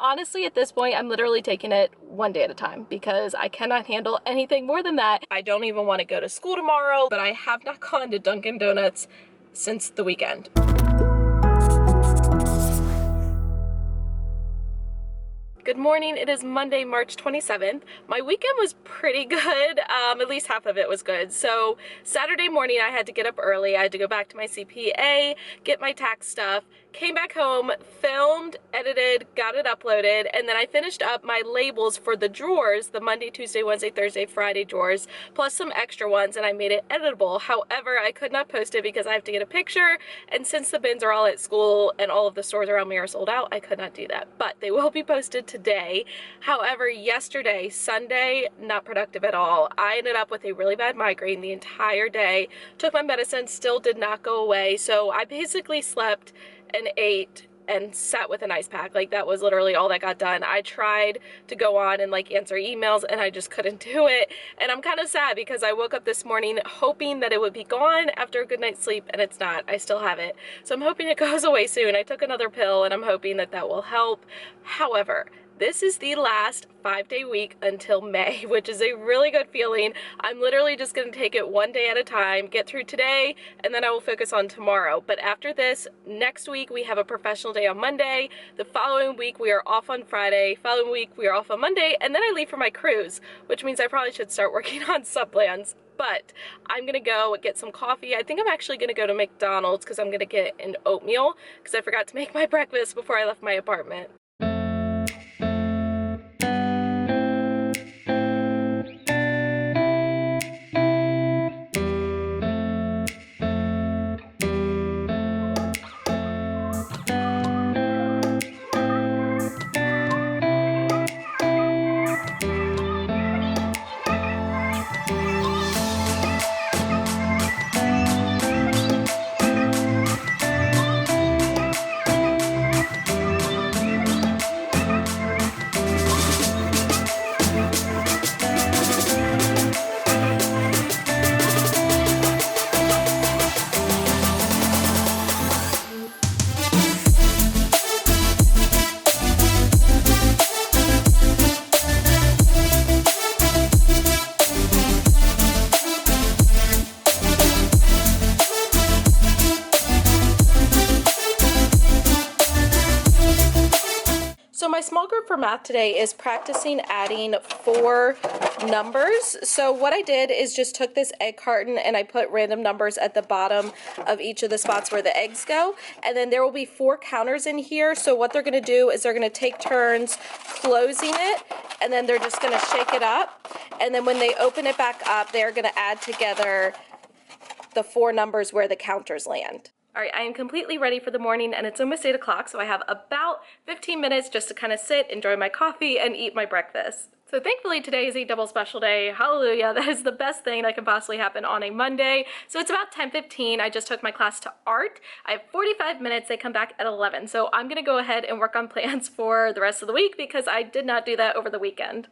honestly, at this point, I'm literally taking it one day at a time because I cannot handle anything more than that. I don't even want to go to school tomorrow, but I have not gone to Dunkin' Donuts since the weekend. Good morning. It is Monday, March 27th. My weekend was pretty good. At least half of it was good. So Saturday morning I had to get up early. I had to go back to my CPA, get my tax stuff, came back home, filmed, edited, got it uploaded, and then I finished up my labels for the drawers, the Monday, Tuesday, Wednesday, Thursday, Friday drawers, plus some extra ones, and I made it editable. However, I could not post it because I have to get a picture, and since the bins are all at school and all of the stores around me are sold out, I could not do that. But they will be posted today. However, yesterday, Sunday, not productive at all. I ended up with a really bad migraine the entire day, took my medicine, still did not go away, so I basically slept and ate and sat with an ice pack. Like, that was literally all that got done. I tried to go on and like answer emails and I just couldn't do it. And I'm kind of sad because I woke up this morning hoping that it would be gone after a good night's sleep, and it's not. I still have it. So I'm hoping it goes away soon. I took another pill and I'm hoping that that will help. However, this is the last 5-day week until May, which is a really good feeling. I'm literally just going to take it one day at a time, get through today, and then I will focus on tomorrow. But after this, next week we have a professional day on Monday. The following week we are off on Friday. Following week we are off on Monday, and then I leave for my cruise, which means I probably should start working on sub plans. But I'm gonna go get some coffee. I think I'm actually gonna go to McDonald's because I'm gonna get an oatmeal because I forgot to make my breakfast before I left my apartment. So my small group for math today is practicing adding 4 numbers. So what I did is just took this egg carton and I put random numbers at the bottom of each of the spots where the eggs go. And then there will be 4 counters in here. So what they're going to do is they're going to take turns closing it, and then they're just going to shake it up. And then when they open it back up, they're going to add together the 4 numbers where the counters land. All right, I am completely ready for the morning and it's almost 8 o'clock, so I have about 15 minutes just to kind of sit, enjoy my coffee, and eat my breakfast. So thankfully today is a double special day. Hallelujah, that is the best thing that can possibly happen on a Monday. So it's about 10:15. I just took my class to art. I have 45 minutes, they come back at 11. So I'm gonna go ahead and work on plans for the rest of the week because I did not do that over the weekend.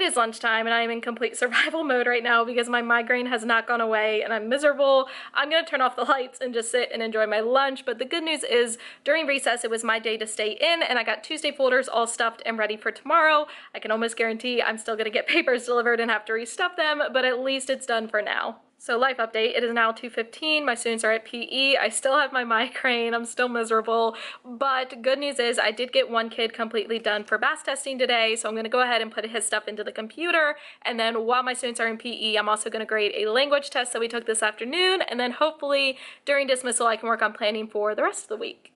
Is lunchtime and I am in complete survival mode right now because my migraine has not gone away and I'm miserable. I'm gonna turn off the lights and just sit and enjoy my lunch, but the good news is during recess it was my day to stay in and I got Tuesday folders all stuffed and ready for tomorrow. I can almost guarantee I'm still gonna get papers delivered and have to restuff them, but at least it's done for now. So life update, it is now 2:15, my students are at PE, I still have my migraine, I'm still miserable, but good news is I did get one kid completely done for BAS testing today, so I'm gonna go ahead and put his stuff into the computer, and then while my students are in PE, I'm also gonna grade a language test that we took this afternoon, and then hopefully during dismissal I can work on planning for the rest of the week.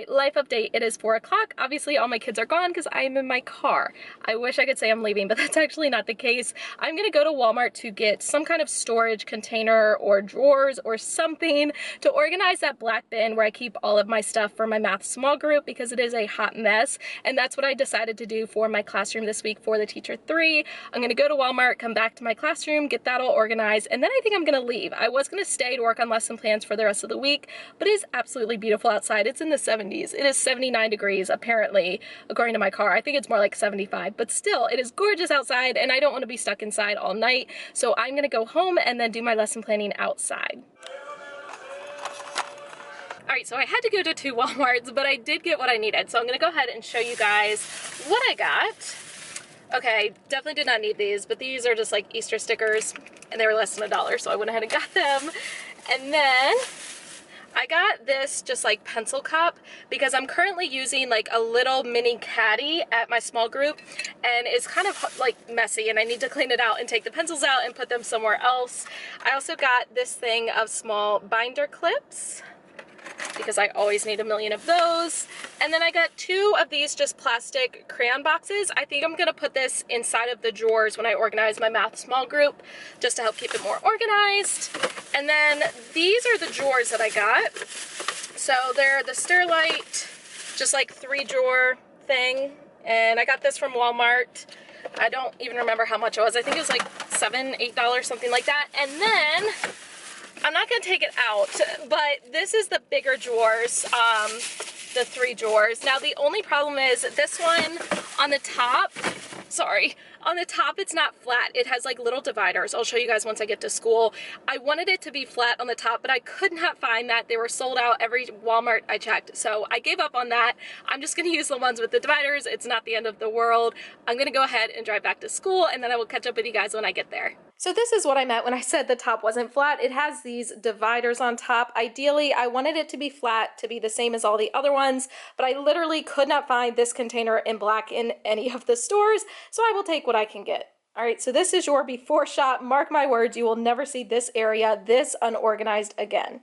Life update, it is 4 o'clock. Obviously all my kids are gone because I am in my car. I wish I could say I'm leaving, but that's actually not the case. I'm gonna go to Walmart to get some kind of storage container or drawers or something to organize that black bin where I keep all of my stuff for my math small group because it is a hot mess. And that's what I decided to do for my classroom this week for the Teacher 3. I'm gonna go to Walmart, come back to my classroom, get that all organized, and then I think I'm gonna leave. I was gonna stay to work on lesson plans for the rest of the week, but it is absolutely beautiful outside. It's in the 70s. It is 79 degrees apparently, according to my car. I think it's more like 75, but still, it is gorgeous outside and I don't want to be stuck inside all night. So I'm gonna go home and then do my lesson planning outside. All right, so I had to go to 2 Walmarts, but I did get what I needed. So I'm gonna go ahead and show you guys what I got. Okay, definitely did not need these, but these are just like Easter stickers and they were less than $1, so I went ahead and got them. And then I got this just like pencil cup because I'm currently using like a little mini caddy at my small group and it's kind of like messy and I need to clean it out and take the pencils out and put them somewhere else. I also got this thing of small binder clips because I always need a million of those. And then I got 2 of these just plastic crayon boxes. I think I'm gonna put this inside of the drawers when I organize my math small group, just to help keep it more organized. And then these are the drawers that I got. So they're the Sterilite, just like 3-drawer thing. And I got this from Walmart. I don't even remember how much it was. I think it was like $7, $8, something like that. And then I'm not gonna take it out, but this is the bigger drawers, the 3 drawers. Now the only problem is this one on the top, on the top it's not flat. It has like little dividers. I'll show you guys once I get to school. I wanted it to be flat on the top, but I could not find that. They were sold out every Walmart I checked. So I gave up on that. I'm just gonna use the ones with the dividers. It's not the end of the world. I'm gonna go ahead and drive back to school and then I will catch up with you guys when I get there. So this is what I meant when I said the top wasn't flat. It has these dividers on top. Ideally, I wanted it to be flat to be the same as all the other ones, but I literally could not find this container in black in any of the stores, so I will take what I can get. All right, so this is your before shot. Mark my words, you will never see this area this unorganized again.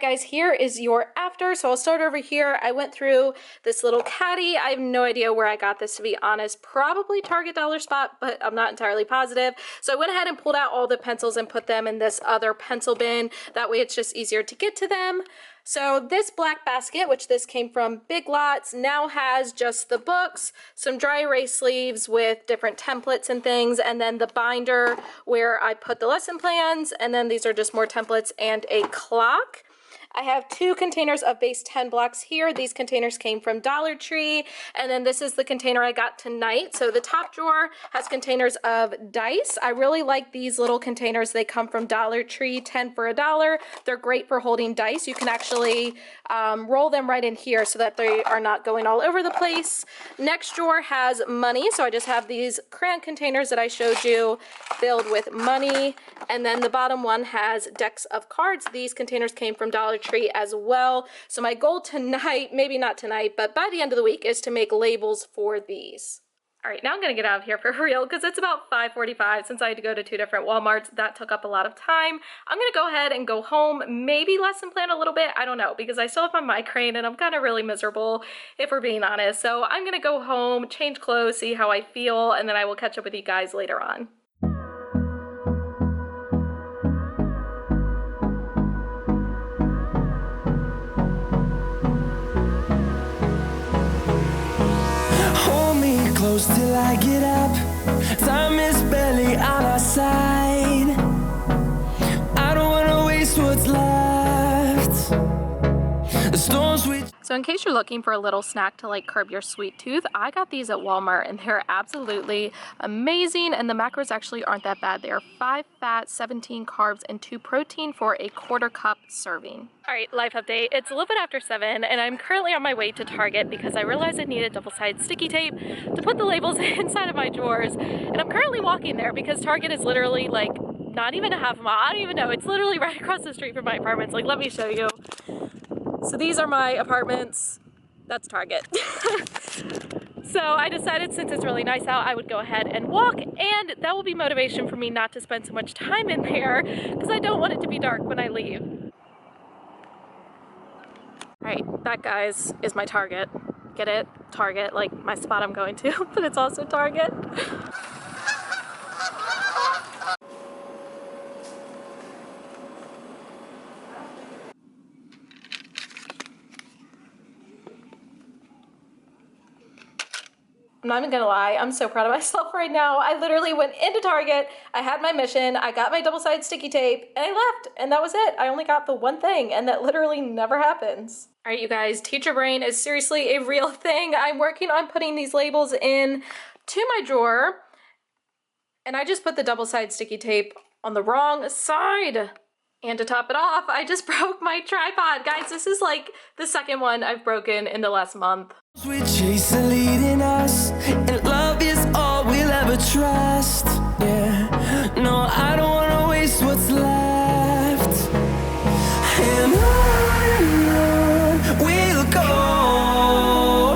Guys, here is your after. So I'll start over here. I went through this little caddy. I have no idea where I got this, to be honest. Probably Target Dollar Spot, but I'm not entirely positive. So I went ahead and pulled out all the pencils and put them in this other pencil bin. That way it's just easier to get to them. So this black basket, which this came from Big Lots, now has just the books, some dry erase sleeves with different templates and things, and then the binder where I put the lesson plans, and then these are just more templates and a clock. I have 2 containers of base 10 blocks here. These containers came from Dollar Tree, and then this is the container I got tonight. So the top drawer has containers of dice. I really like these little containers. They come from Dollar Tree, 10 for $1. They're great for holding dice. You can actually roll them right in here so that they are not going all over the place. Next drawer has money. So I just have these crayon containers that I showed you filled with money. And then the bottom one has decks of cards. These containers came from Dollar Tree as well. So my goal tonight, maybe not tonight, but by the end of the week, is to make labels for these. All right, now I'm gonna get out of here for real because it's about 5:45 since I had to go to 2 different Walmarts. That took up a lot of time. I'm gonna go ahead and go home, maybe lesson plan a little bit, I don't know, because I still have my migraine and I'm kind of really miserable if we're being honest. So I'm gonna go home, change clothes, see how I feel, and then I will catch up with you guys later on. Close till I get up. Time is barely on our side. I don't wanna waste what's left. The storms we... So in case you're looking for a little snack to like curb your sweet tooth, I got these at Walmart and they're absolutely amazing, and the macros actually aren't that bad. They are 5 fat, 17 carbs, and 2 protein for a 1/4 cup serving. All right, life update. It's a little bit after 7 and I'm currently on my way to Target because I realized I needed double-sided sticky tape to put the labels inside of my drawers. And I'm currently walking there because Target is literally like not even a half a mile. I don't even know. It's literally right across the street from my apartments. Like, let me show you. So these are my apartments. That's Target. So I decided since it's really nice out, I would go ahead and walk, and that will be motivation for me not to spend so much time in there because I don't want it to be dark when I leave. All right, that, guys, is my Target. Get it? Target, like my spot I'm going to, but it's also Target. I'm not even gonna lie, I'm so proud of myself right now. I literally went into Target, I had my mission, I got my double-sided sticky tape, and I left, and that was it. I only got the one thing, and that literally never happens. All right, you guys, teacher brain is seriously a real thing. I'm working on putting these labels in to my drawer, and I just put the double-sided sticky tape on the wrong side. And to top it off, I just broke my tripod. Guys, this is like the second one I've broken in the last month. We chase are leading us, and love is all we'll ever trust. Yeah, no, I don't wanna waste what's left. And on we'll go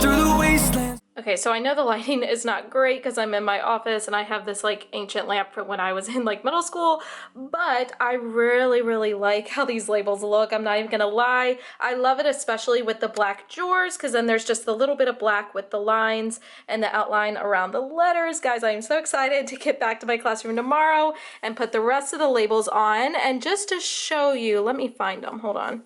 through the wasteland. Okay, so I know the lighting is not great because I'm in my office and I have this like ancient lamp from when I was in like middle school, but I really like how these labels look. I'm not even gonna lie. I love it, especially with the black drawers, because then there's just a little bit of black with the lines and the outline around the letters. Guys, I am so excited to get back to my classroom tomorrow and put the rest of the labels on. And just to show you, let me find them, hold on.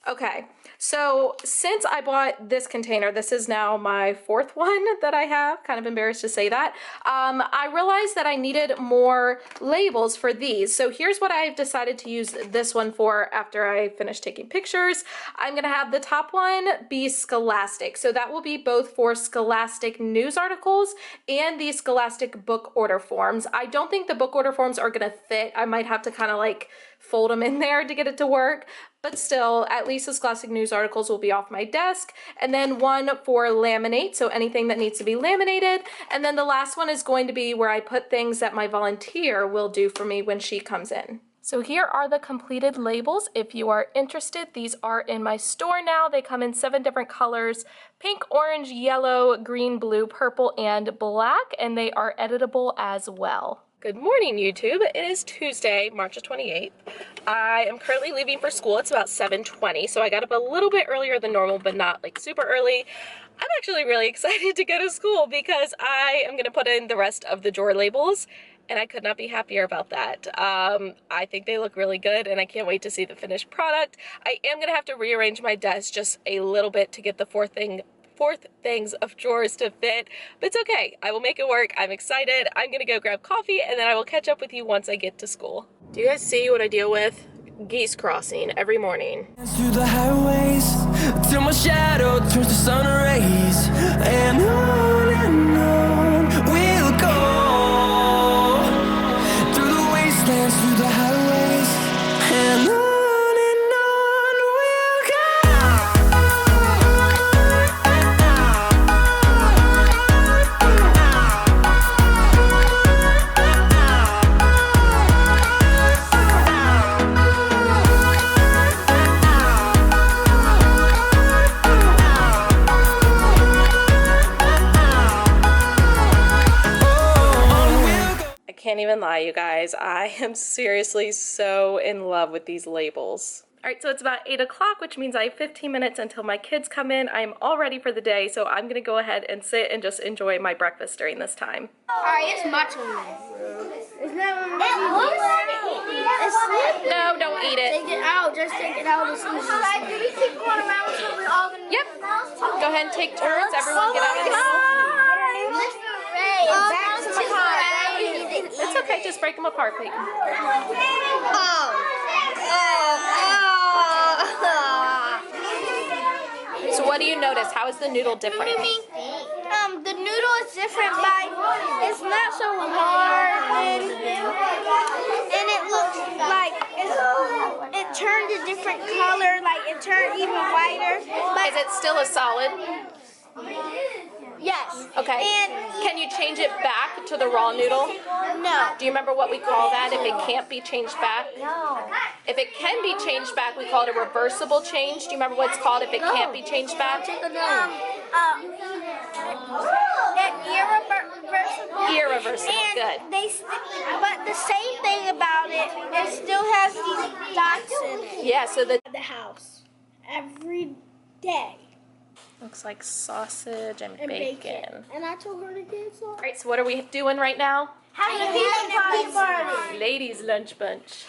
Okay, so since I bought this container, this is now my 4th one that I have, kind of embarrassed to say that, I realized that I needed more labels for these. So here's what I've decided to use this one for after I finish taking pictures. I'm gonna have the top one be Scholastic. So that will be both for Scholastic news articles and the Scholastic book order forms. I don't think the book order forms are gonna fit. I might have to kind of like fold them in there to get it to work. But still, at least the Scholastic news articles will be off my desk. And then one for laminate, so anything that needs to be laminated. And then the last one is going to be where I put things that my volunteer will do for me when she comes in. So here are the completed labels. If you are interested, these are in my store now. They come in 7 different colors: pink, orange, yellow, green, blue, purple, and black, and they are editable as well. Good morning, YouTube. It is Tuesday, March 28th. I am currently leaving for school. It's about 7:20, so I got up a little bit earlier than normal, but not like super early. I'm actually really excited to go to school because I am gonna put in the rest of the drawer labels, and I could not be happier about that. I think they look really good, and I can't wait to see the finished product. I am gonna have to rearrange my desk just a little bit to get the fourth things of drawers to fit, but it's okay. I will make it work. I'm excited. I'm gonna go grab coffee and then I will catch up with you once I get to school. Do you guys see what I deal with geese crossing every morning. Through the highways, till my shadow turns to sun rays, and on we'll go. Through the wastelands, through the highways, and on we'll go. Can't even lie, you guys. I am seriously so in love with these labels. All right, so it's about 8 o'clock, which means I have 15 minutes until my kids come in. I'm all ready for the day, so I'm gonna go ahead and sit and just enjoy my breakfast during this time. Alright, it's Macho Man. Isn't that what No, don't eat it. Take it out, just take it out as soon as you see it. Do we keep going around so we're all gonna... Yep. Go ahead and take turns. Everyone get out of the Mr. Ray, back to my car. It's okay, just break them apart, Peyton. So what do you notice? How is the noodle different? The noodle is different by it's not so hard and it looks like it turned a different color, like it turned even whiter. But Is it still a solid? yes. Okay. And Can you change it back to the raw noodle? no. Do you remember what we call that if it can't be changed back? No. If it can be changed back, we call it a reversible change. Do you remember what it's called if it can't be changed back? Irreversible. Irreversible, And good. but the same thing about it, it still has these dots in it. Yeah, so the The house every day looks like sausage and and bacon. And I told her to get some. All right, so what are we doing right now? Having a pizza party. Ladies' lunch bunch.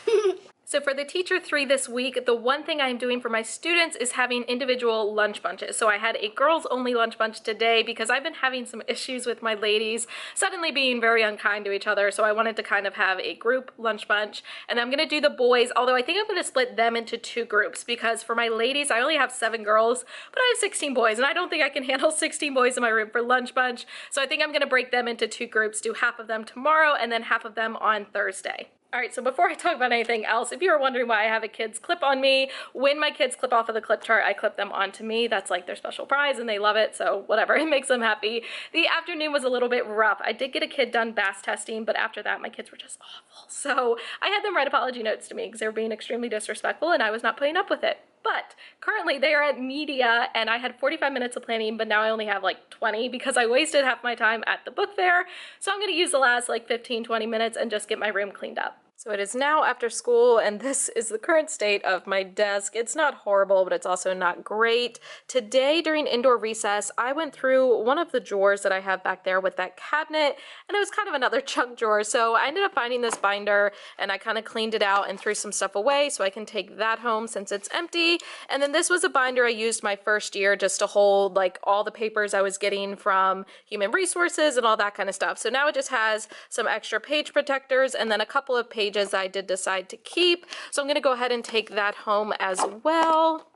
So for the Teacher 3 this week, the one thing I'm doing for my students is having individual lunch bunches. So I had a girls only lunch bunch today because I've been having some issues with my ladies suddenly being very unkind to each other. So I wanted to kind of have a group lunch bunch. And I'm gonna do the boys, although I think I'm gonna split them into 2 groups because for my ladies, I only have 7 girls, but I have 16 boys and I don't think I can handle 16 boys in my room for lunch bunch. So I think I'm gonna break them into 2 groups, do half of them tomorrow and then half of them on Thursday. All right, so before I talk about anything else, if you were wondering why I have a kids clip on me, when my kids clip off of the clip chart, I clip them onto me. That's like their special prize and they love it, so whatever, it makes them happy. The afternoon was a little bit rough. I did get a kid done BAS testing, but after that, my kids were just awful. So I had them write apology notes to me because they were being extremely disrespectful and I was not putting up with it. But currently they are at media and I had 45 minutes of planning, but now I only have like 20 because I wasted half my time at the book fair. So I'm gonna use the last like 15, 20 minutes and just get my room cleaned up. So it is now after school and this is the current state of my desk. It's not horrible, but it's also not great. Today during indoor recess, I went through one of the drawers that I have back there with that cabinet and it was kind of another junk drawer. So I ended up finding this binder and I kind of cleaned it out and threw some stuff away so I can take that home since it's empty. And then this was a binder I used my first year just to hold like all the papers I was getting from Human Resources and all that kind of stuff. So now it just has some extra page protectors and then a couple of pages I did decide to keep. So I'm going to go ahead and take that home as well.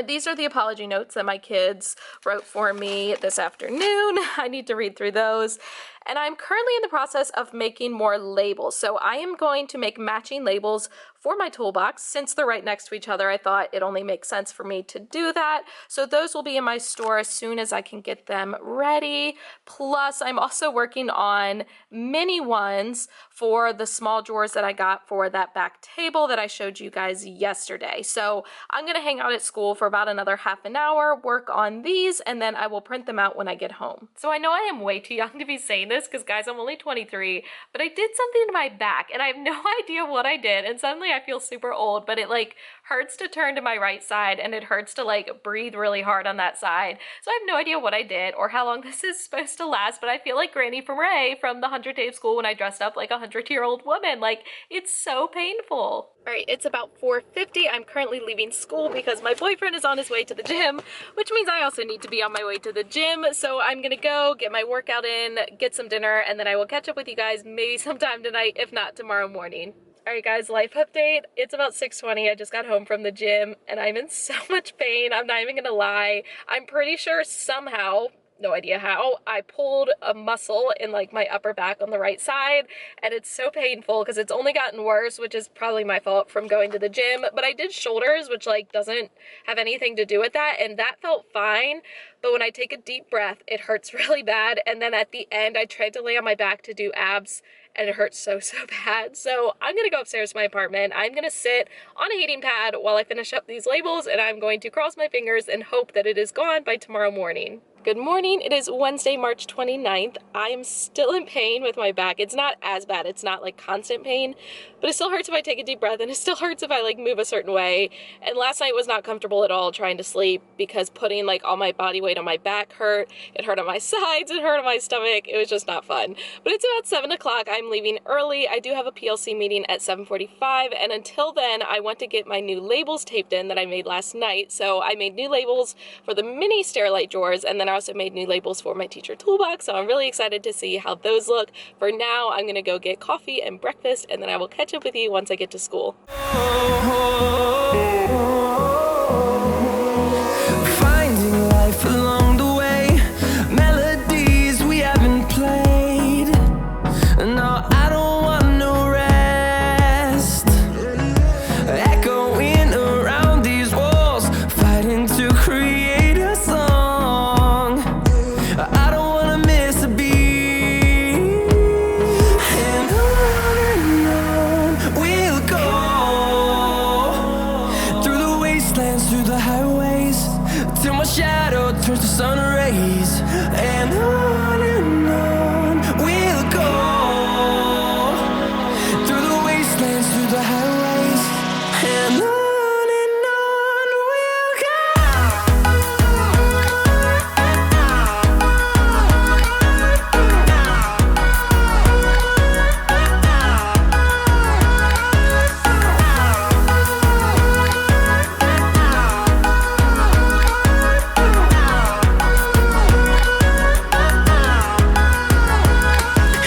These are the apology notes that my kids wrote for me this afternoon. I need to read through those. And I'm currently in the process of making more labels. So I am going to make matching labels for my toolbox. Since they're right next to each other, I thought it only makes sense for me to do that. So those will be in my store as soon as I can get them ready. Plus, I'm also working on mini ones for the small drawers that I got for that back table that I showed you guys yesterday. So I'm gonna hang out at school for about another half an hour, work on these, and then I will print them out when I get home. So I know I am way too young to be saying this because guys, I'm only 23, but I did something to my back and I have no idea what I did and suddenly I feel super old, but it like hurts to turn to my right side and it hurts to like breathe really hard on that side. So I have no idea what I did or how long this is supposed to last, but I feel like Granny from Ray from the 100 Day of School when I dressed up like a 100-year-old woman. Like, it's so painful. All right, it's about 4:50. I'm currently leaving school because my boyfriend is on his way to the gym, which means I also need to be on my way to the gym. So I'm gonna go get my workout in, get some dinner, and then I will catch up with you guys maybe sometime tonight, if not tomorrow morning. All Alright guys, life update. It's about 6:20. I just got home from the gym and I'm in so much pain. I'm not even gonna lie. I'm pretty sure somehow, no idea how, I pulled a muscle in like my upper back on the right side, and it's so painful because it's only gotten worse, which is probably my fault from going to the gym. But I did shoulders, which like doesn't have anything to do with that, and that felt fine. But when I take a deep breath, it hurts really bad. And then at the end, I tried to lay on my back to do abs, and it hurts so bad. So I'm gonna go upstairs to my apartment. I'm gonna sit on a heating pad while I finish up these labels, and I'm going to cross my fingers and hope that it is gone by tomorrow morning. Good morning. It is Wednesday, March 29th. I am still in pain with my back. It's not as bad. It's not like constant pain, but it still hurts if I take a deep breath, and it still hurts if I like move a certain way. And last night was not comfortable at all trying to sleep because putting like all my body weight on my back hurt. It hurt on my sides. It hurt on my stomach. It was just not fun. But it's about 7 o'clock. I'm leaving early. I do have a PLC meeting at 7:45, and until then, I want to get my new labels taped in that I made last night. So I made new labels for the mini Sterilite drawers, and then I also made new labels for my teacher toolbox, so I'm really excited to see how those look. For now, I'm gonna go get coffee and breakfast, and then I will catch up with you once I get to school. Finding life along the way, melodies we haven't played. No, I don't want no rest. Echoing around these walls, fighting to create a song. I don't wanna miss a beat. And on we'll go, through the wastelands, through the highways, till my shadow turns to sun rays. And on we'll go, through the wastelands, through the highways, and on we'll go.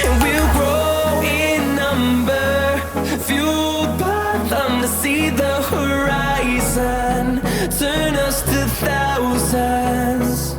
And we'll grow in number, fueled by them to see the horizon, turn us to thousands.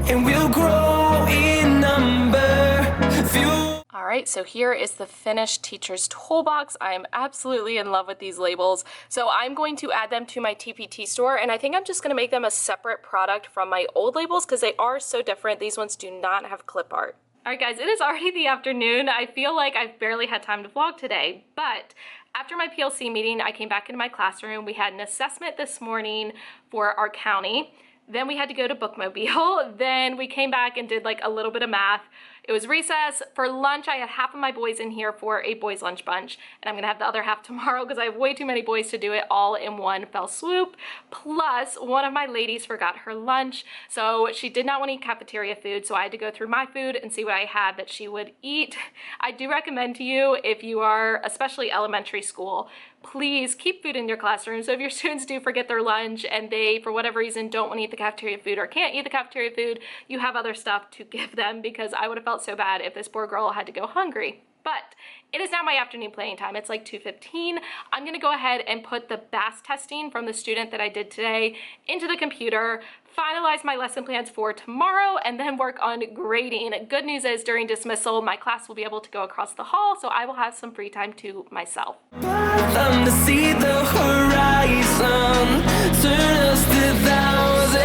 And we'll grow in number, fueled. Alright, so here is the finished teacher's toolbox. I am absolutely in love with these labels. So I'm going to add them to my TPT store, and I think I'm just going to make them a separate product from my old labels because they are so different. These ones do not have clip art. Alright guys, it is already the afternoon. I feel like I've barely had time to vlog today, but after my PLC meeting, I came back into my classroom. We had an assessment this morning for our county. Then we had to go to Bookmobile. Then we came back and did like a little bit of math. It was recess. For lunch, I had half of my boys in here for a boys lunch bunch, and I'm gonna have the other half tomorrow because I have way too many boys to do it all in one fell swoop. Plus, one of my ladies forgot her lunch, so she did not want to eat cafeteria food, so I had to go through my food and see what I had that she would eat. I do recommend to you, if you are especially elementary school, please keep food in your classroom. So if your students do forget their lunch and they, for whatever reason, don't want to eat the cafeteria food or can't eat the cafeteria food, you have other stuff to give them, because I would have felt so bad if this poor girl had to go hungry. But it is now my afternoon playing time. It's like 2:15. I'm gonna go ahead and put the BAS testing from the student that I did today into the computer, finalize my lesson plans for tomorrow, and then work on grading. Good news is during dismissal, my class will be able to go across the hall, so I will have some free time to myself. Them to see the horizon, turn us to thousands.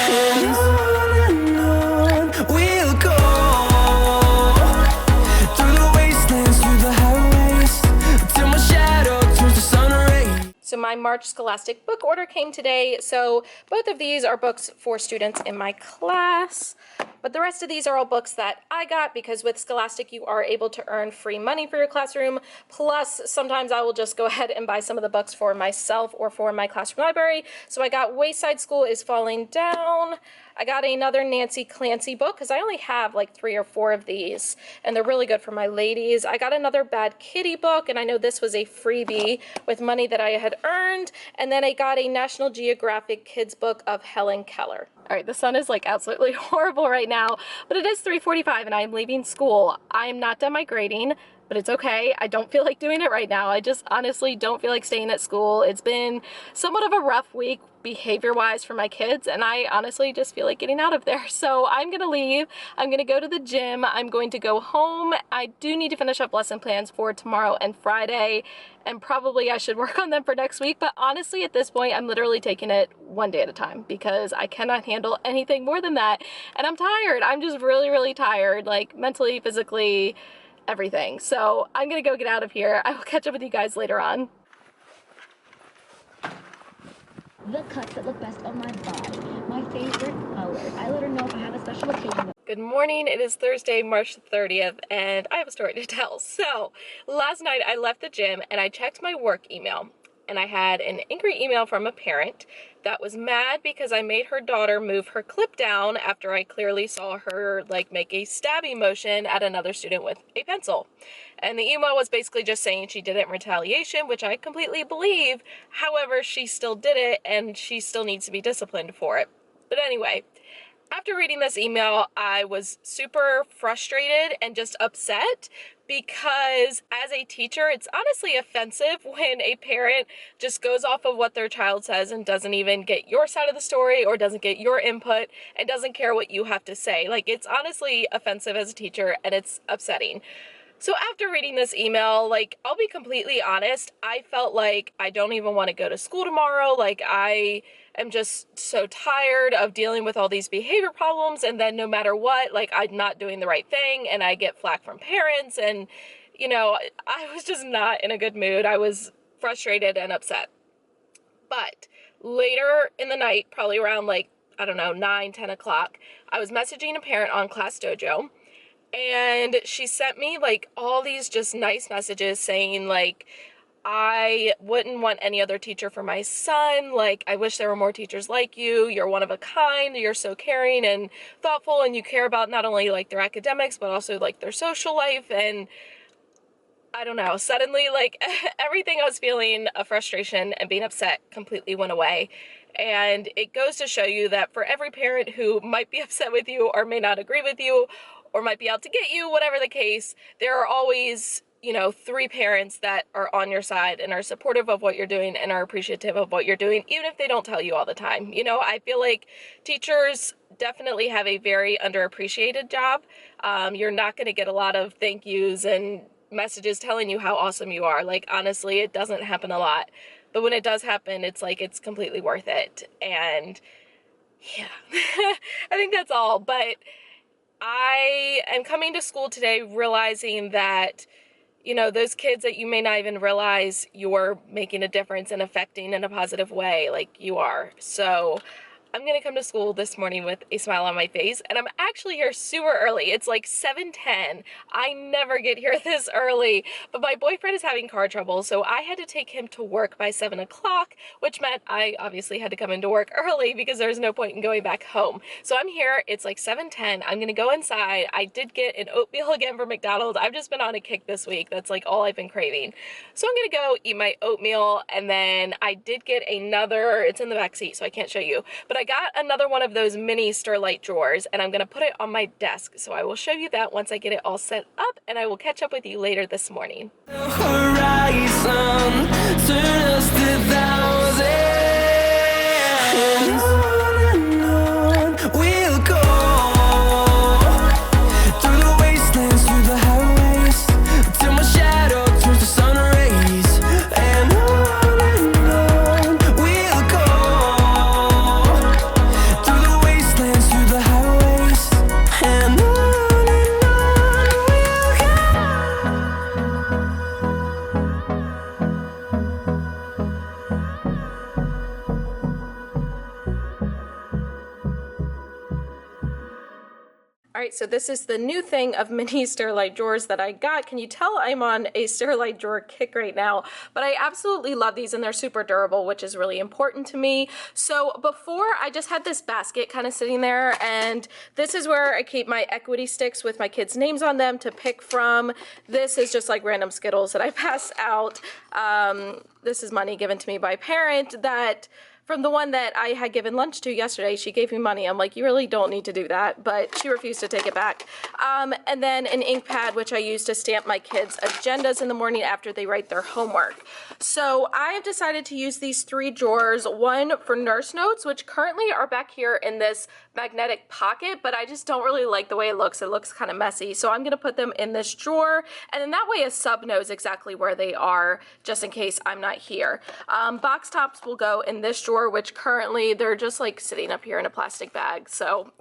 And on we'll go, through the wastelands, through the highways, till my shadow turns to sun rays. So my March Scholastic book order came today. So both of these are books for students in my class, but the rest of these are all books that I got because with Scholastic you are able to earn free money for your classroom. Plus sometimes I will just go ahead and buy some of the books for myself or for my classroom library. So I got Wayside School is Falling Down. I got another Nancy Clancy book because I only have like 3 or 4 of these, and they're really good for my ladies. I got another Bad Kitty book, and I know this was a freebie with money that I had earned. And then I got a National Geographic kids book of Helen Keller. All right, the sun is like absolutely horrible right now, but it is 3:45 and I'm leaving school. I am not done my grading. but it's okay. I don't feel like doing it right now. I just honestly don't feel like staying at school. It's been somewhat of a rough week behavior-wise for my kids, and I honestly just feel like getting out of there. So I'm gonna leave. I'm gonna go to the gym. I'm going to go home. I do need to finish up lesson plans for tomorrow and Friday, and probably I should work on them for next week. But honestly, at this point, I'm literally taking it one day at a time because I cannot handle anything more than that. And I'm tired. I'm just really, really tired, like mentally, physically, everything. So I'm gonna go get out of here. I will catch up with you guys later on. The cuts that look best on my body. My favorite colors. I let her know if I have a special occasion. Good morning. It is Thursday, March 30th, and I have a story to tell. So last night I left the gym and I checked my work email, and I had an angry email from a parent that was mad because I made her daughter move her clip down after I clearly saw her like make a stabbing motion at another student with a pencil. And the email was basically just saying she did it in retaliation, which I completely believe. However, she still did it and she still needs to be disciplined for it. But anyway, after reading this email, I was super frustrated and just upset because as a teacher, it's honestly offensive when a parent just goes off of what their child says and doesn't even get your side of the story or doesn't get your input and doesn't care what you have to say. Like, it's honestly offensive as a teacher and it's upsetting. So after reading this email, like, I'll be completely honest, I felt like I don't even want to go to school tomorrow. Like, I am just so tired of dealing with all these behavior problems, and then no matter what, like, I'm not doing the right thing and I get flack from parents, and you know, I was just not in a good mood. I was frustrated and upset. But later in the night, probably around like, I don't know, 9-10 o'clock, I was messaging a parent on Class Dojo, and she sent me like all these just nice messages saying like, I wouldn't want any other teacher for my son. Like, I wish there were more teachers like you. You're one of a kind. You're so caring and thoughtful, and you care about not only like their academics, but also like their social life. And I don't know, suddenly like everything I was feeling of frustration and being upset completely went away. And it goes to show you that for every parent who might be upset with you or may not agree with you or might be out to get you, whatever the case, there are always, you know, 3 parents that are on your side and are supportive of what you're doing and are appreciative of what you're doing, even if they don't tell you all the time. You know, I feel like teachers definitely have a very underappreciated job. You're not going to get a lot of thank yous and messages telling you how awesome you are. Like, honestly, it doesn't happen a lot. But when it does happen, it's like, it's completely worth it. And yeah, I think that's all. But I am coming to school today realizing that, you know, those kids that you may not even realize you're making a difference and affecting in a positive way, like you are. So I'm gonna come to school this morning with a smile on my face, and I'm actually here super early. It's like 7:10. I never get here this early, but my boyfriend is having car trouble, so I had to take him to work by 7 o'clock, which meant I obviously had to come into work early because there's no point in going back home. So I'm here, it's like 7:10. I'm gonna go inside. I did get an oatmeal again from McDonald's. I've just been on a kick this week. That's like all I've been craving. So I'm gonna go eat my oatmeal, and then I did get another, it's in the back seat, so I can't show you, but I got another one of those mini Sterlite drawers, and I'm gonna put it on my desk. So I will show you that once I get it all set up, and I will catch up with you later this morning. Horizon, turn us to thousands, and on we'll go, through the wastelands, through the highways, till my shadow turns to sun rays, and on we'll go, through the wastelands, through the highways, and on we'll go. All right, so this is the new thing of mini Sterlite drawers that I got. Can you tell I'm on a Sterlite drawer kick right now? But I absolutely love these, and they're super durable, which is really important to me. So before, I just had this basket kind of sitting there, and this is where I keep my equity sticks with my kids' names on them to pick from. This is just like random Skittles that I pass out. This is money given to me by a parent that from the one that I had given lunch to yesterday. She gave me money. I'm like, you really don't need to do that, but she refused to take it back. And then an ink pad, which I use to stamp my kids' agendas in the morning after they write their homework. So I have decided to use these 3 drawers, one for nurse notes, which currently are back here in this magnetic pocket, but I just don't really like the way it looks. It looks kind of messy. So I'm gonna put them in this drawer, and then that way a sub knows exactly where they are, just in case I'm not here. Box tops will go in this drawer, which currently they're just like sitting up here in a plastic bag. So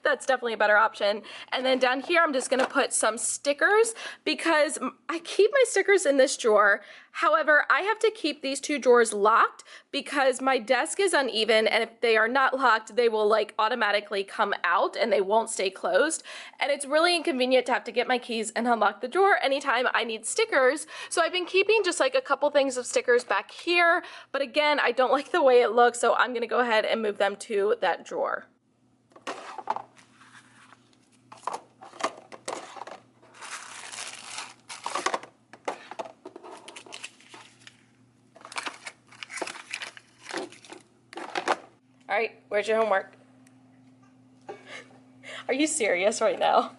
that's definitely a better option. And then down here, I'm just gonna put some stickers because I keep my stickers in this drawer. However, I have to keep these 2 drawers locked because my desk is uneven, and if they are not locked, they will like automatically come out and they won't stay closed. And it's really inconvenient to have to get my keys and unlock the drawer anytime I need stickers. So I've been keeping just like a couple things of stickers back here, but again, I don't like the way it looks, so I'm gonna go ahead and move them to that drawer. All right, where's your homework? Are you serious right now?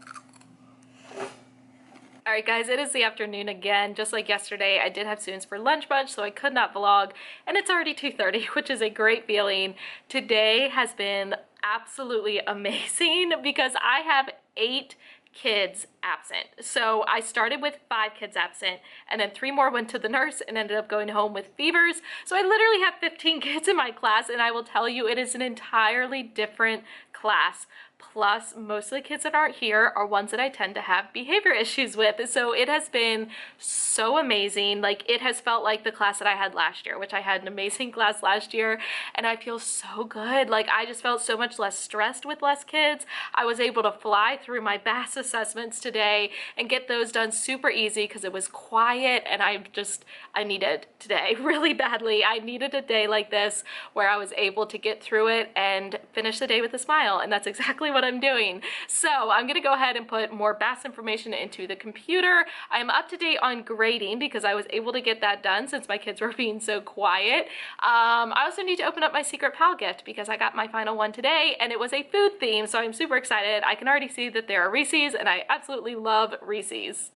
All right, guys, it is the afternoon again. Just like yesterday, I did have students for lunch bunch, so I could not vlog, and it's already 2:30, which is a great feeling. Today has been absolutely amazing because I have 8 kids absent. So I started with 5 kids absent, and then 3 more went to the nurse and ended up going home with fevers. So I literally have 15 kids in my class, and I will tell you, it is an entirely different class. Plus, most of the kids that aren't here are ones that I tend to have behavior issues with. So it has been so amazing. Like, it has felt like the class that I had last year, which I had an amazing class last year, and I feel so good. Like, I just felt so much less stressed with less kids. I was able to fly through my BAS assessments today and get those done super easy because it was quiet, and I needed today really badly. I needed a day like this where I was able to get through it and finish the day with a smile, and that's exactly what I'm doing. So I'm gonna go ahead and put more BAS information into the computer. I'm up to date on grading because I was able to get that done since my kids were being so quiet. I also need to open up my secret pal gift because I got my final one today, and it was a food theme, so I'm super excited. I can already see that there are Reese's, and I absolutely love Reese's.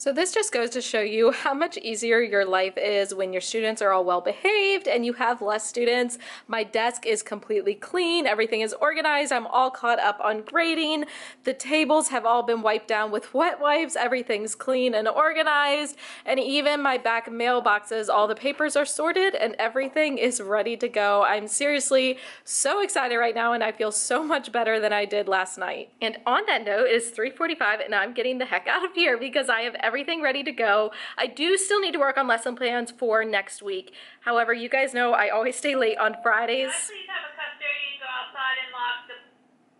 So this just goes to show you how much easier your life is when your students are all well behaved and you have less students. My desk is completely clean, everything is organized, I'm all caught up on grading. The tables have all been wiped down with wet wipes, everything's clean and organized, and even my back mailboxes, all the papers are sorted and everything is ready to go. I'm seriously so excited right now, and I feel so much better than I did last night. And on that note, it is 3:45 and I'm getting the heck out of here because I have everything ready to go. I do still need to work on lesson plans for next week. However, you guys know I always stay late on Fridays. Can I please have a custodian go outside and lock the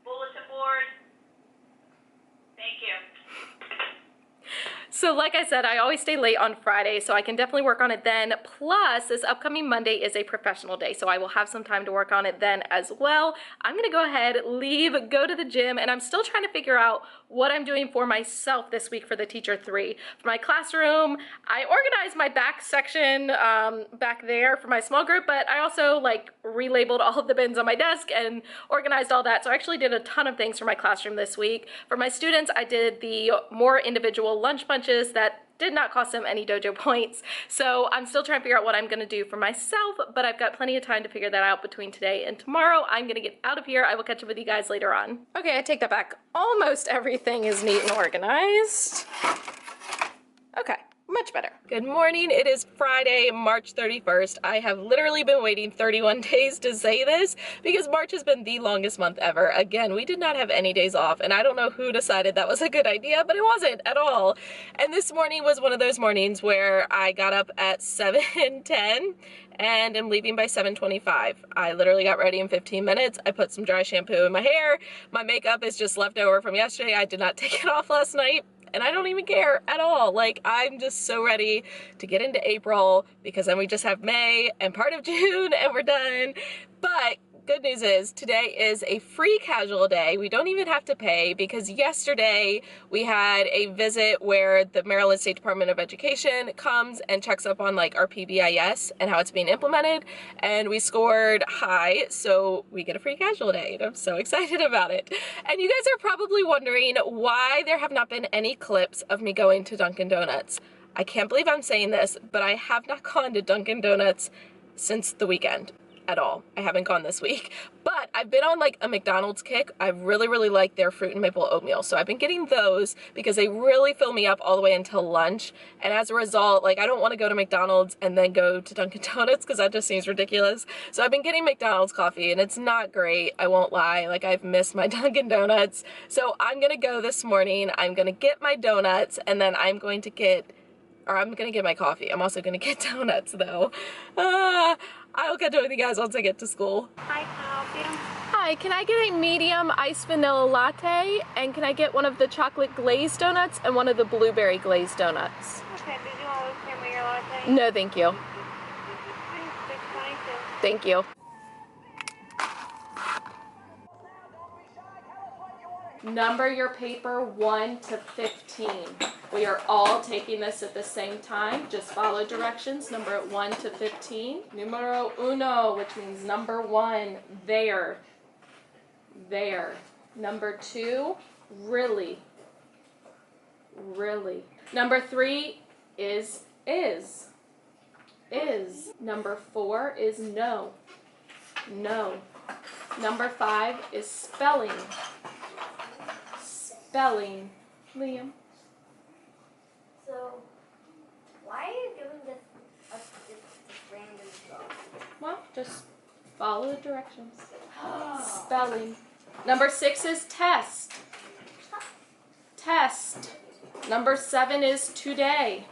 bulletin board? Thank you. So like I said, I always stay late on Friday, so I can definitely work on it then. Plus, this upcoming Monday is a professional day, so I will have some time to work on it then as well. I'm gonna go ahead, leave, go to the gym, and I'm still trying to figure out what I'm doing for myself this week for the Teacher 3. For my classroom, I organized my back section back there for my small group, but I also like relabeled all of the bins on my desk and organized all that. So I actually did a ton of things for my classroom this week. For my students, I did the more individual lunch bunches that did not cost them any dojo points. So I'm still trying to figure out what I'm gonna do for myself, but I've got plenty of time to figure that out between today and tomorrow. I'm gonna get out of here. I will catch up with you guys later on. Okay, I take that back. Almost everything is neat and organized. Okay, much better. Good morning. It is Friday, March 31st. I have literally been waiting 31 days to say this because March has been the longest month ever. Again, we did not have any days off, and I don't know who decided that was a good idea, but it wasn't at all. And this morning was one of those mornings where I got up at 7:10 and I'm leaving by 7:25. I literally got ready in 15 minutes. I put some dry shampoo in my hair. My makeup is just left over from yesterday. I did not take it off last night. And I don't even care at all. Like, I'm just so ready to get into April because then we just have May and part of June and we're done. But good news is today is a free casual day. We don't even have to pay because yesterday we had a visit where the Maryland State Department of Education comes and checks up on like our PBIS and how it's being implemented, and we scored high, so we get a free casual day, and I'm so excited about it. And you guys are probably wondering why there have not been any clips of me going to Dunkin' Donuts. I can't believe I'm saying this, but I have not gone to Dunkin' Donuts since the weekend. At all. I haven't gone this week, but I've been on like a McDonald's kick. I really like their fruit and maple oatmeal, so I've been getting those because they really fill me up all the way until lunch. And as a result, like, I don't want to go to McDonald's and then go to Dunkin' Donuts because that just seems ridiculous. So I've been getting McDonald's coffee and it's not great, I won't lie. Like, I've missed my Dunkin' Donuts. So I'm gonna go this morning, I'm gonna get my donuts, and then I'm gonna get my coffee. I'm also gonna get donuts though. I'll catch up with you guys once I get to school. Hi, can I help you? Hi, can I get a medium iced vanilla latte? And can I get one of the chocolate glazed donuts and one of the blueberry glazed donuts? Okay, did you want whipped cream with your latte? No, thank you. $6.22. Thank you. Number your paper 1 to 15. We are all taking this at the same time. Just follow directions. Number it 1 to 15. Numero uno, which means number 1, there. There. Number 2, really. Really. Number 3 is. Is. Number 4 is no. No. Number 5 is spelling. Spelling. Liam. So, why are you giving us this random stuff? Well, just follow the directions. Spelling. Number 6 is test. Test. Number 7 is today.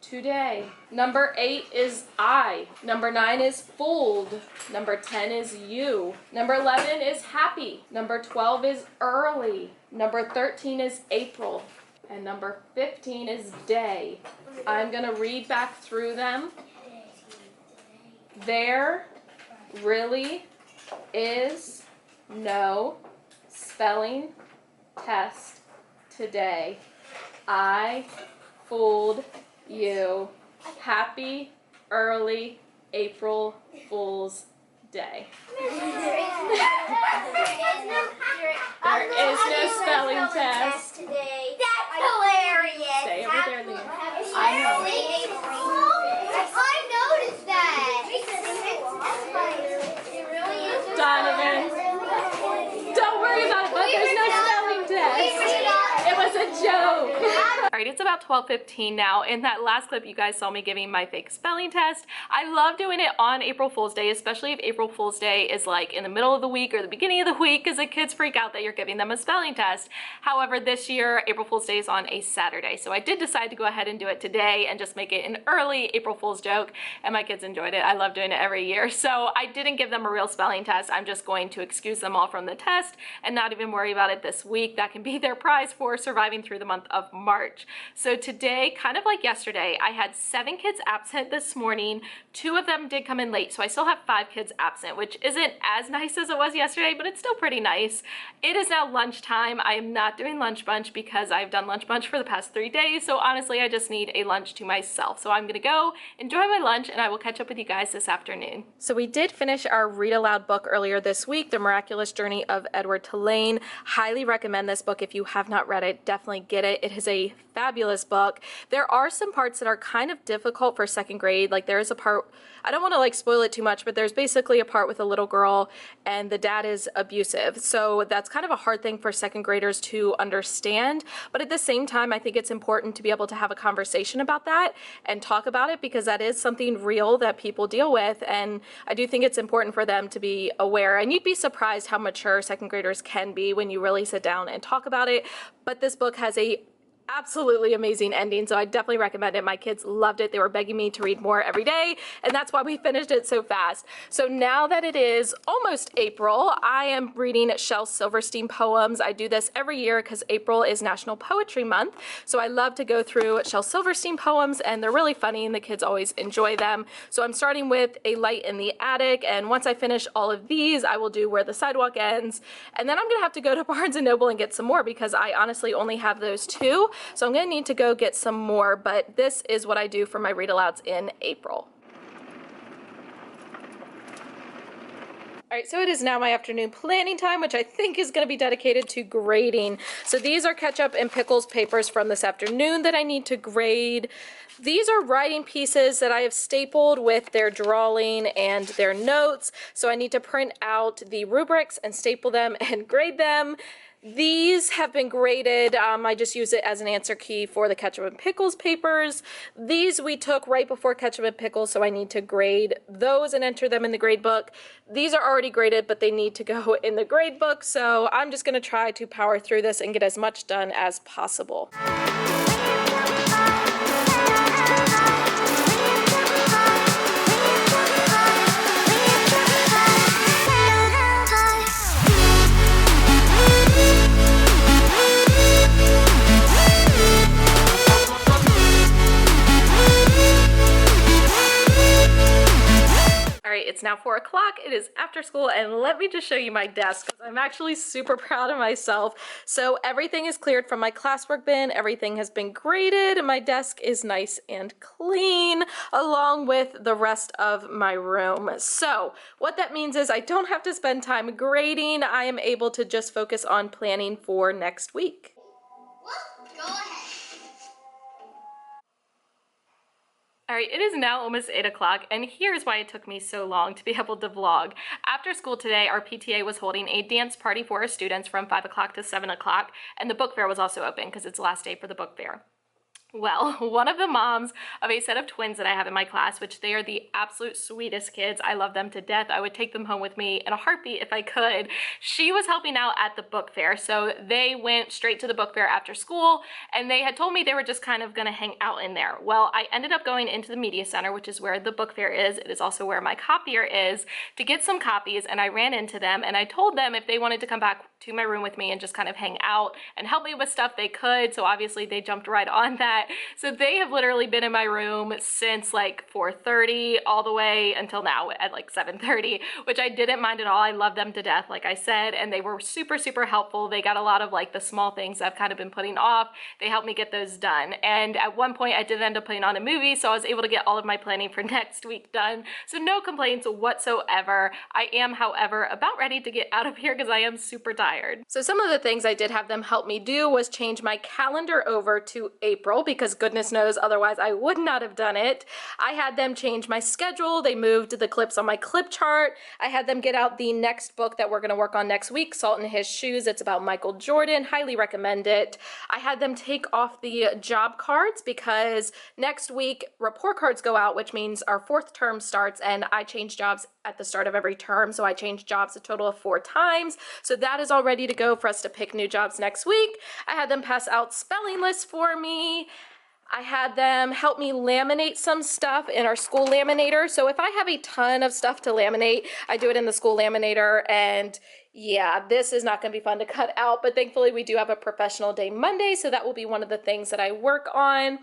Today. Number 8 is I. Number 9 is fold. Number 10 is you. Number 11 is happy. Number 12 is early. Number 13 is April. And number 15 is day. I'm gonna read back through them. There, really, is, no, spelling, test, today, I, fooled, you, happy, early, April, Fool's Day. There is no spelling test. Today. That's hilarious. Stay over there, Liam. I know. I noticed that. It really is. Donovan, don't worry about it, but there's no spelling test. It was a joke. All right, it's about 12:15 now. In that last clip, you guys saw me giving my fake spelling test. I love doing it on April Fool's Day, especially if April Fool's Day is like in the middle of the week or the beginning of the week, because the kids freak out that you're giving them a spelling test. However, this year, April Fool's Day is on a Saturday. So I did decide to go ahead and do it today and just make it an early April Fool's joke, and my kids enjoyed it. I love doing it every year. So I didn't give them a real spelling test. I'm just going to excuse them all from the test and not even worry about it this week. That can be their prize for surviving through the month of March. So today, kind of like yesterday, I had 7 kids absent this morning. 2 of them did come in late, so I still have 5 kids absent, which isn't as nice as it was yesterday, but it's still pretty nice. It is now lunchtime. I am not doing lunch bunch because I've done lunch bunch for the past 3 days, so honestly, I just need a lunch to myself. So I'm gonna go enjoy my lunch, and I will catch up with you guys this afternoon. So we did finish our read aloud book earlier this week, The Miraculous Journey of Edward Tulane. Highly recommend this book if you have not read it. Definitely get it. It is a fabulous book. There are some parts that are kind of difficult for second grade. Like there is a part, I don't want to like spoil it too much, but there's basically a part with a little girl and the dad is abusive. So that's kind of a hard thing for second graders to understand. But at the same time, I think it's important to be able to have a conversation about that and talk about it, because that is something real that people deal with. And I do think it's important for them to be aware. And you'd be surprised how mature second graders can be when you really sit down and talk about it. But this book has a absolutely amazing ending, so I definitely recommend it. My kids loved it. They were begging me to read more every day, and that's why we finished it so fast. So now that it is almost April, I am reading Shel Silverstein poems. I do this every year because April is National Poetry Month, so I love to go through Shel Silverstein poems, and they're really funny, and the kids always enjoy them. So I'm starting with A Light in the Attic, and once I finish all of these, I will do Where the Sidewalk Ends, and then I'm gonna have to go to Barnes & Noble and get some more because I honestly only have those two. So I'm going to need to go get some more, but this is what I do for my read alouds in April. All right, so it is now my afternoon planning time, which I think is going to be dedicated to grading. So these are ketchup and pickles papers from this afternoon that I need to grade. These are writing pieces that I have stapled with their drawing and their notes. So I need to print out the rubrics and staple them and grade them. These have been graded. I just use it as an answer key for the ketchup and pickles papers. These we took right before ketchup and pickles, so I need to grade those and enter them in the grade book. These are already graded, but they need to go in the grade book, so I'm just going to try to power through this and get as much done as possible. It's now 4 o'clock, it is after school, and let me just show you my desk because I'm actually super proud of myself. So everything is cleared from my classwork bin, everything has been graded, and my desk is nice and clean along with the rest of my room. So what that means is I don't have to spend time grading, I am able to just focus on planning for next week. Go ahead. All right, it is now almost 8 o'clock, and here's why it took me so long to be able to vlog. After school today, our PTA was holding a dance party for our students from 5 o'clock to 7 o'clock, and the book fair was also open because it's the last day for the book fair. Well, one of the moms of a set of twins that I have in my class, which they are the absolute sweetest kids, I love them to death, I would take them home with me in a heartbeat if I could, she was helping out at the book fair. So they went straight to the book fair after school, and they had told me they were just kind of gonna hang out in there. Well, I ended up going into the media center, which is where the book fair is. It is also where my copier is, to get some copies, and I ran into them and I told them if they wanted to come back to my room with me and just kind of hang out and help me with stuff, they could. So obviously they jumped right on that. So they have literally been in my room since like 4:30 all the way until now at like 7:30, which I didn't mind at all. I love them to death, like I said, and they were super, super helpful. They got a lot of like the small things I've kind of been putting off. They helped me get those done. And at one point I did end up putting on a movie, so I was able to get all of my planning for next week done. So no complaints whatsoever. I am, however, about ready to get out of here because I am super tired. So some of the things I did have them help me do was change my calendar over to April, because goodness knows otherwise I would not have done it. I had them change my schedule. They moved the clips on my clip chart. I had them get out the next book that we're going to work on next week, Salt in His Shoes. It's about Michael Jordan. Highly recommend it. I had them take off the job cards because next week report cards go out, which means our 4th term starts, and I change jobs at the start of every term, so I changed jobs a total of 4 times. So that is all ready to go for us to pick new jobs next week. I had them pass out spelling lists for me. I had them help me laminate some stuff in our school laminator. So if I have a ton of stuff to laminate, I do it in the school laminator, and yeah, this is not going to be fun to cut out, but thankfully we do have a professional day Monday, so that will be one of the things that I work on.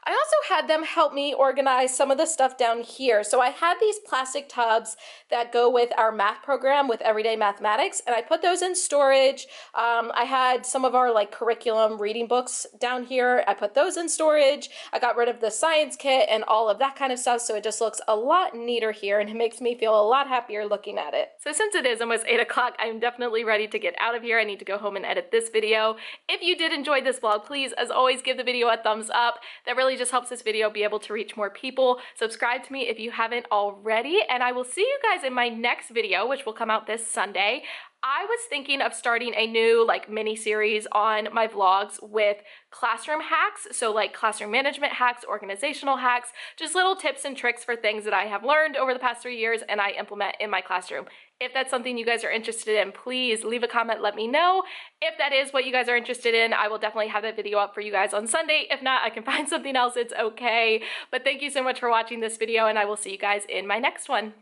I also had them help me organize some of the stuff down here. So I had these plastic tubs that go with our math program with Everyday Mathematics, and I put those in storage. I had some of our like curriculum reading books down here. I put those in storage. I got rid of the science kit and all of that kind of stuff, so it just looks a lot neater here, and it makes me feel a lot happier looking at it. So since it is almost 8 o'clock, I'm definitely ready to get out of here. I need to go home and edit this video. If you did enjoy this vlog, please, as always, give the video a thumbs up. That really just helps this video be able to reach more people. Subscribe to me if you haven't already, and I will see you guys in my next video, which will come out this Sunday. I was thinking of starting a new like mini series on my vlogs with classroom hacks, so like classroom management hacks, organizational hacks, just little tips and tricks for things that I have learned over the past 3 years and I implement in my classroom. If that's something you guys are interested in, please leave a comment, let me know. If that is what you guys are interested in, I will definitely have that video up for you guys on Sunday. If not, I can find something else, it's okay. But thank you so much for watching this video, and I will see you guys in my next one.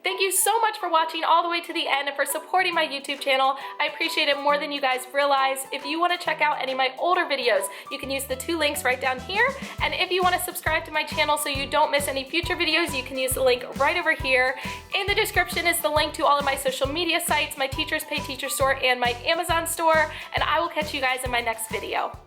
Thank you so much for watching all the way to the end and for supporting my YouTube channel. I appreciate it more than you guys realize. If you want to check out any of my older videos, you can use the 2 links right down here. And if you want to subscribe to my channel so you don't miss any future videos, you can use the link right over here. In the description is the link to all of my social media sites, my Teachers Pay Teacher store, and my Amazon store. And I will catch you guys in my next video.